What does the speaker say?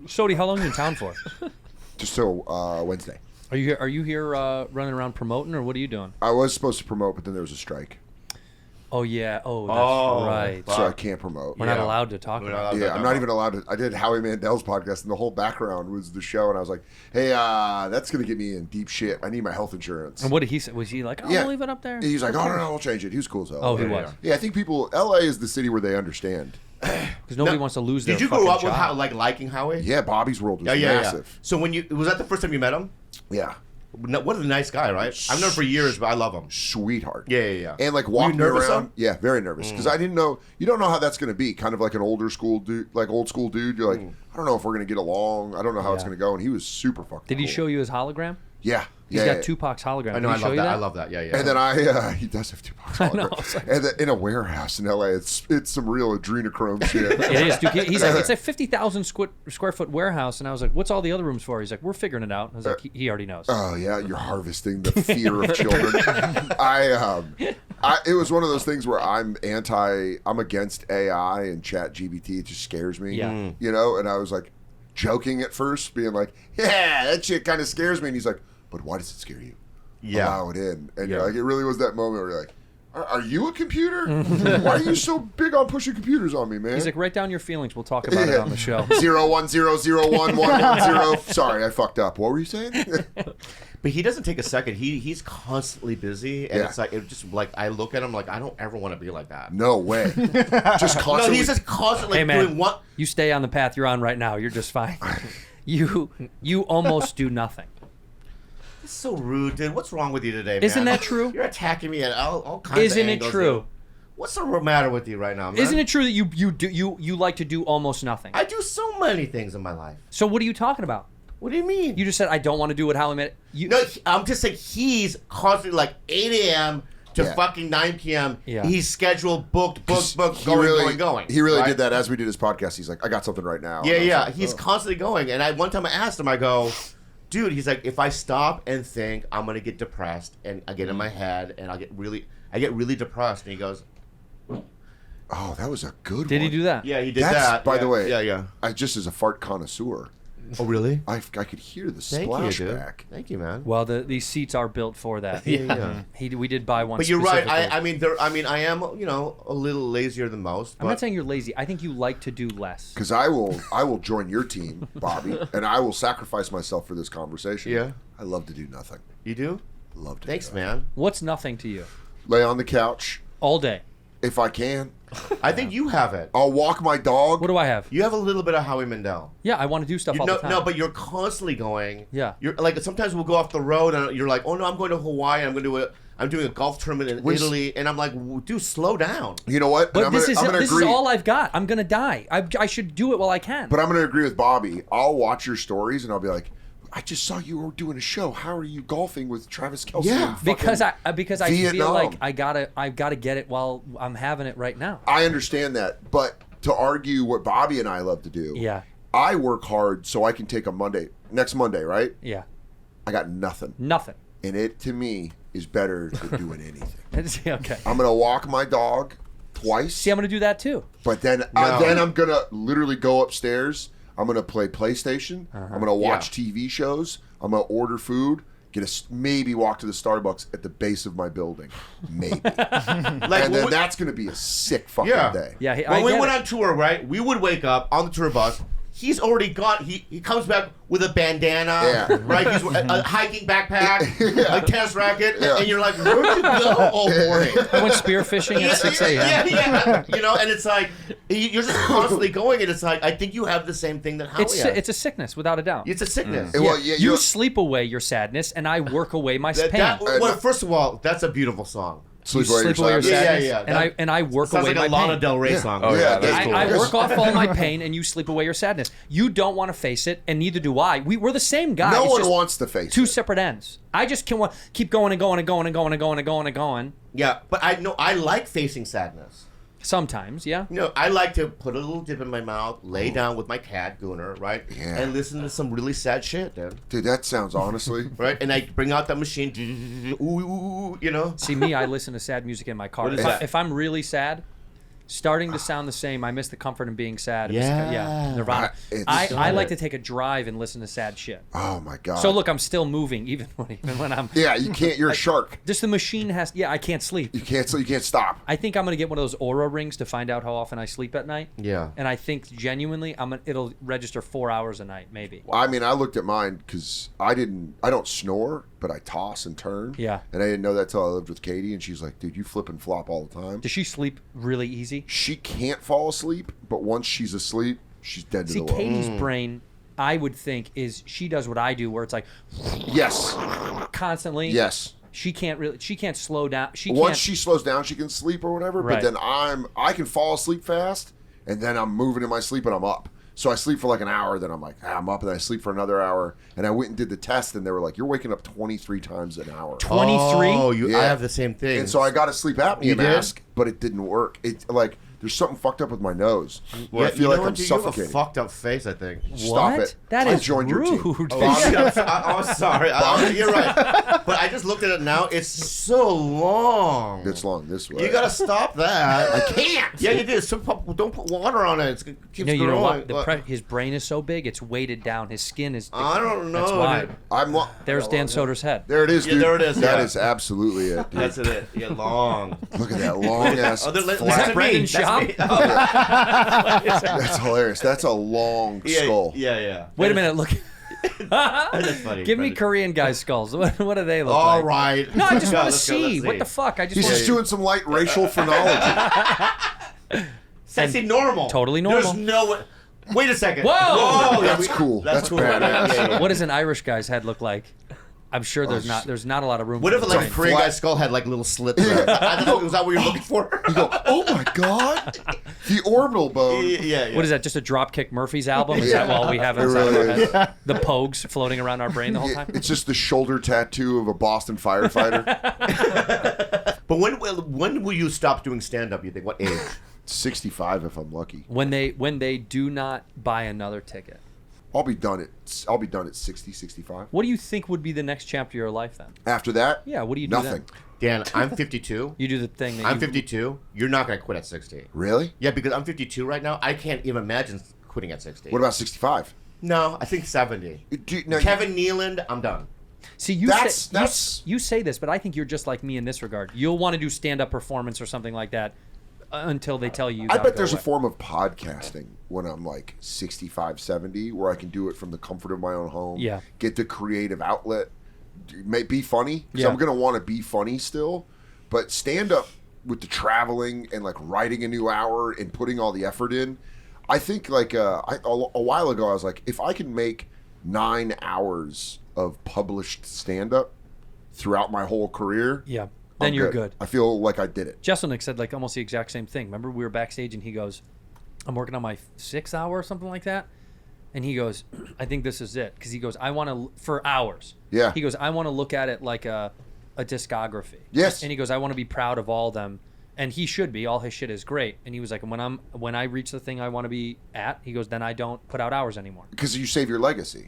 Sody, how long are you in town for? Just till Wednesday. Are you here running around promoting, or what are you doing? I was supposed to promote, but then there was a strike. Oh, yeah. Oh, that's right. So I can't promote. We're not allowed to talk about it. Yeah, I'm not even allowed to. I did Howie Mandel's podcast, and the whole background was the show, and I was like, hey, that's going to get me in deep shit. I need my health insurance. And what did he say? Was he like, I'll leave it up there? He's like, oh, no, I'll change it. He was cool as hell. Oh, he was. Yeah, I think LA is the city where they understand. Because nobody wants to lose their Did you fucking grow up job. with liking Howie? Yeah, Bobby's World was massive. So was that the first time you met him? Yeah. What a nice guy, right? I've known him for years, but I love him. Sweetheart. Yeah. And like Were you walking nervous around. though? Yeah, very nervous. Because I didn't know, you don't know how that's going to be. Kind of like an old school dude. You're like, I don't know if we're going to get along. I don't know how it's going to go. And he was super fucking Did he cool. show you his hologram? Yeah. He's got Tupac's hologram. I know, Did he show you I love that. Yeah. And then he does have Tupac's hologram. I know. It's like, And then in a warehouse in LA, it's some real adrenochrome shit. it is, dude. He's like, it's a 50,000 square foot warehouse, and I was like, "What's all the other rooms for?" He's like, "We're figuring it out." I was like, "He already knows." Oh yeah, you're harvesting the fear of children. It was one of those things where I'm against AI and Chat GBT. It just scares me. Yeah. You know, and I was like joking at first, being like, "Yeah, that shit kind of scares me," and he's like, "But why does it scare you? Yeah. Allow it in." And you're like, it really was that moment where you're like, Are you a computer? Why are you so big on pushing computers on me, man? He's like, write down your feelings. We'll talk about it on the show. 010011110. Sorry, I fucked up. What were you saying? But he doesn't take a second. He's constantly busy, and it's like I look at him like I don't ever want to be like that. No way. Just constantly. No, he's just constantly doing what? You stay on the path you're on right now. You're just fine. You almost do nothing. It's so rude, dude. What's wrong with you today, man? Isn't that true? You're attacking me at all kinds of angles. Isn't it true? Dude. What's the matter with you right now, man? Isn't it true that you like to do almost nothing? I do so many things in my life. So what are you talking about? What do you mean? You just said I don't want to do what Howie meant. No, I'm just saying he's constantly like 8 a.m. to fucking 9 p.m. Yeah. He's scheduled, booked, going. He really right? did that as we did his podcast. He's like, I got something right now. Yeah. Like, He's constantly going. And one time I asked him, I go, dude, he's like, if I stop and think, I'm gonna get depressed, and I get in my head, and I get really depressed. And he goes, oh, that was a good one. Did he do that? yeah, he did that. By the way, yeah. I just as a fart connoisseur, Oh, really? I could hear the Thank you, dude. splashback. Thank you, man. Well, these seats are built for that. Yeah. We did buy one. But you're right. specifically. I am, a little lazier than most. But I'm not saying you're lazy. I think you like to do less. Because I will join your team, Bobby, and I will sacrifice myself for this conversation. Yeah. I love to do nothing. You do? Love to. Thanks, do nothing. man. What's nothing to you? Lay on the couch All day. if I can. I think you have it. I'll walk my dog. What do I have? You have a little bit of Howie Mandel. Yeah, I want to do stuff all the time. No, but you're constantly going. Yeah. You're like sometimes we'll go off the road and you're like, oh no, I'm going to Hawaii. I'm doing a golf tournament in Italy, and I'm like, dude, slow down. You know what? But this is agree. all I've got. I'm gonna die. I should do it while I can. But I'm going to agree with Bobby. I'll watch your stories and I'll be like, I just saw you were doing a show. How are you golfing with Travis Kelce? Yeah, because I feel Vietnam. like I've got to get it while I'm having it right now. I understand that, but to argue what Bobby and I love to do, Yeah. I work hard so I can take next Monday, right? Yeah. I got nothing. Nothing. And it, to me, is better than doing anything. Okay. I'm going to walk my dog twice. See, I'm gonna do that too. But then I'm going to literally go upstairs. I'm going to play PlayStation. I'm going to watch TV shows. I'm going to order food. Maybe walk to the Starbucks at the base of my building. Maybe. And then that's going to be a sick fucking day. Yeah. When we went on tour, right, we would wake up on the tour bus. He's already gone. He comes back with a bandana, right? He's a hiking backpack, a tennis racket, and you're like, where'd you go all morning? I went spearfishing at 6 a.m. Yeah. And it's like, you're just constantly going, and it's like, I think you have the same thing that Howie has. It's a sickness, without a doubt. It's a sickness. Well, you sleep away your sadness, and I work away my pain. Well, first of all, that's a beautiful song. Sleep away your sadness. Yeah. And I work Sounds away like a my Lana pain. Del Rey song. Oh, yeah, that's cool. I work off all my pain, and you sleep away your sadness. You don't want to face it, and neither do I. We're the same guy. No It's one just wants to face two it. separate ends. I just can keep going and going and going and going and going and going and going. Yeah, but I like facing sadness. Sometimes, yeah. I like to put a little dip in my mouth, lay down with my cat, Gunnar, right? Yeah. And listen to some really sad shit, dude. Dude, that sounds honestly. Right? And I bring out that machine, ooh, See, me, I listen to sad music in my car. What is that? If I'm really sad, starting to sound the same. I miss the comfort in being sad. Yeah. Nirvana. It's- I like to take a drive and listen to sad shit. Oh my god. So look, I'm still moving even when I'm. Yeah, you can't. You're a shark. Just the machine has. Yeah, I can't sleep. You can't. So you can't stop. I think I'm gonna get one of those Aura rings to find out how often I sleep at night. Yeah. And I think genuinely, it'll register 4 hours a night, maybe. I mean, I looked at mine because I don't snore, but I toss and turn. Yeah. And I didn't know that till I lived with Katie, and she's like, "Dude, you flip and flop all the time." Does she sleep really easy? She can't fall asleep, but once she's asleep, she's dead to See, the world. Katie's brain, I would think, is she does what I do, where it's like Yes. constantly. Yes. She can't slow down. Once she slows down, she can sleep or whatever. Right. But then I can fall asleep fast, and then I'm moving in my sleep and I'm up. So I sleep for like an hour, then I'm like, I'm up, and then I sleep for another hour. And I went and did the test, and they were like, you're waking up 23 times an hour. 23? Oh, Yeah. I have the same thing. And so I got a sleep apnea You did? mask, but it didn't work. It like there's something fucked up with my nose where I feel you like know I'm what, dude? You have a suffocating. fucked up face, I think. Stop it. That I is joined your rude. team. Bobby, I'm sorry. You're right. But I just looked at it now. It's so long. It's long this way. You gotta stop that. I can't. Yeah, you do. Don't put water on it. It keeps You know growing. what? His brain is so big, it's weighted down. His skin is. I don't know. That's why. Dude. There's Dan Soder's head. There it is, Yeah, dude. there it is, That yeah. is absolutely it. Dude. That's it. Yeah, long. Look at that long ass. Oh, Is that's that me. Brendan That's Schaub? me. Oh, That's hilarious. That's a long skull. yeah. Wait a minute, look. That's funny. Give me Brendan. Korean guys' skulls. What do they look All like? right. No, I just Go, want to let's go, let's see. What the fuck? I just He's want just to doing some light racial phrenology. Sexy normal. Totally normal. There's no way. Wait a second. Whoa! That's cool. That's cool. badass. Yeah. What does an Irish guy's head look like? I'm sure there's not a lot of room. What if for like a brain. Korean guy's skull had like little slits? There? I don't know. Was that what you're looking for? You go, oh my god, the orbital bone. yeah. What is that? Just a Dropkick Murphys album? Is Yeah. that all we have It inside really of our is. head? The Pogues floating around our brain the whole time? It's just the shoulder tattoo of a Boston firefighter. But when will you stop doing stand up? You think what age? 65 if I'm lucky. When they do not buy another ticket. I'll be done at 60, 65. What do you think would be the next chapter of your life then? After that, Yeah, what do you do nothing. then? Dan, I'm 52. You do the thing that I'm you 52. You're not gonna quit at 60. Really? Yeah, because I'm 52 right now. I can't even imagine quitting at 60. What about 65? No, I think 70. Now, Kevin Nealon, I'm done. See, you That's- say, you say this, but I think you're just like me in this regard. You'll want to do stand-up performance or something like that until they tell you. I gotta bet go there's a away. form of podcasting when I'm like 65, 70, where I can do it from the comfort of my own home. Yeah. Get the creative outlet. May be funny. Because Yeah. I'm going to want to be funny still. But stand up with the traveling and like writing a new hour and putting all the effort in. I think like a while ago, I was like, if I can make 9 hours of published stand up throughout my whole career. Yeah, then you're good. I feel like I did it. Jesselnick said like almost the exact same thing. Remember we were backstage and he goes, I'm working on my 6th hour or something like that. And he goes, I think this is it. Because he goes, I want to, for hours. Yeah. He goes, I want to look at it like a discography. Yes. And he goes, I want to be proud of all of them. And he should be. All his shit is great. And he was like, when I reach the thing I want to be at, he goes, then I don't put out hours anymore. Because you save your legacy.